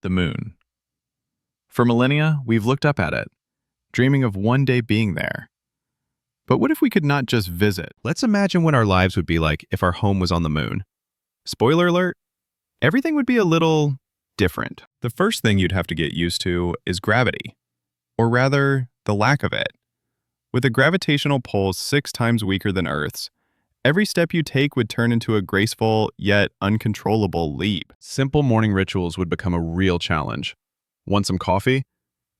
the moon. For millennia, we've looked up at it, dreaming of one day being there. But what if we could not just visit? Let's imagine what our lives would be like if our home was on the moon. Spoiler alert, everything would be a little different. The first thing you'd have to get used to is gravity, or rather, the lack of it. With a gravitational pull 6 times weaker than Earth's, every step you take would turn into a graceful yet uncontrollable leap. Simple morning rituals would become a real challenge. Want some coffee?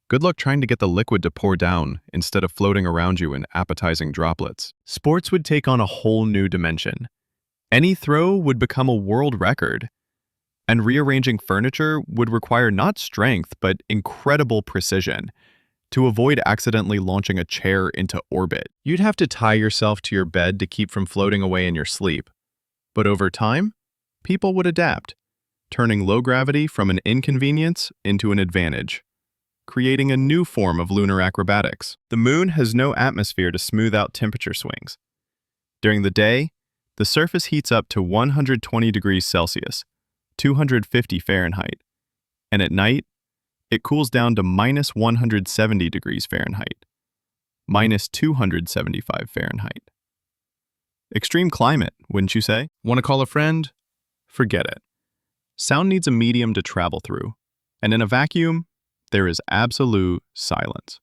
Good luck trying to get the liquid to pour down instead of floating around you in appetizing droplets. Sports would take on a whole new dimension. Any throw would become a world record. And rearranging furniture would require not strength, but incredible precision to avoid accidentally launching a chair into orbit. You'd have to tie yourself to your bed to keep from floating away in your sleep. But over time, people would adapt, turning low gravity from an inconvenience into an advantage, creating a new form of lunar acrobatics. The moon has no atmosphere to smooth out temperature swings. During the day, the surface heats up to 120 degrees Celsius, 250 Fahrenheit, and at night, it cools down to minus 170 degrees Fahrenheit, minus 275 Fahrenheit. Extreme climate, wouldn't you say? Want to call a friend? Forget it. Sound needs a medium to travel through, and in a vacuum, there is absolute silence.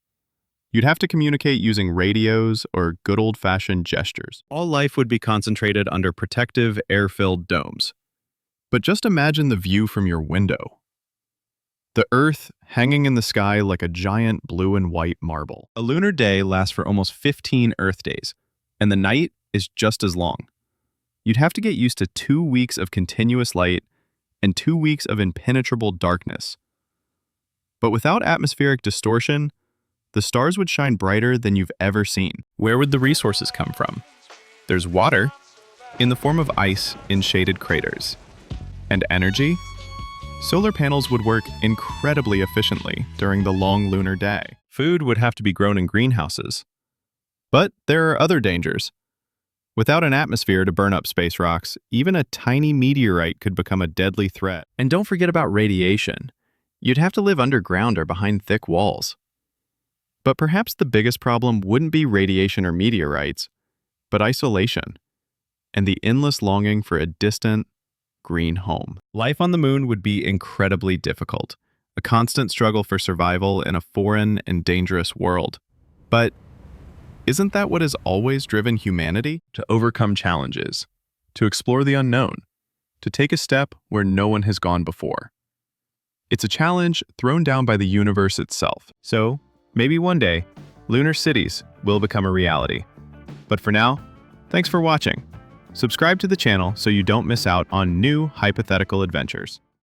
You'd have to communicate using radios or good old-fashioned gestures. All life would be concentrated under protective, air-filled domes. But just imagine the view from your window. The Earth hanging in the sky like a giant blue and white marble. A lunar day lasts for almost 15 Earth days, and the night is just as long. You'd have to get used to 2 weeks of continuous light and 2 weeks of impenetrable darkness. But without atmospheric distortion, the stars would shine brighter than you've ever seen. Where would the resources come from? There's water, in the form of ice in shaded craters. And energy? Solar panels would work incredibly efficiently during the long lunar day. Food would have to be grown in greenhouses. But there are other dangers. Without an atmosphere to burn up space rocks, even a tiny meteorite could become a deadly threat. And don't forget about radiation. You'd have to live underground or behind thick walls. But perhaps the biggest problem wouldn't be radiation or meteorites, but isolation, and the endless longing for a distant, green home. Life on the moon would be incredibly difficult, a constant struggle for survival in a foreign and dangerous world. But isn't that what has always driven humanity? To overcome challenges, to explore the unknown, to take a step where no one has gone before. It's a challenge thrown down by the universe itself. So, maybe one day, lunar cities will become a reality. But for now, thanks for watching. Subscribe to the channel so you don't miss out on new hypothetical adventures.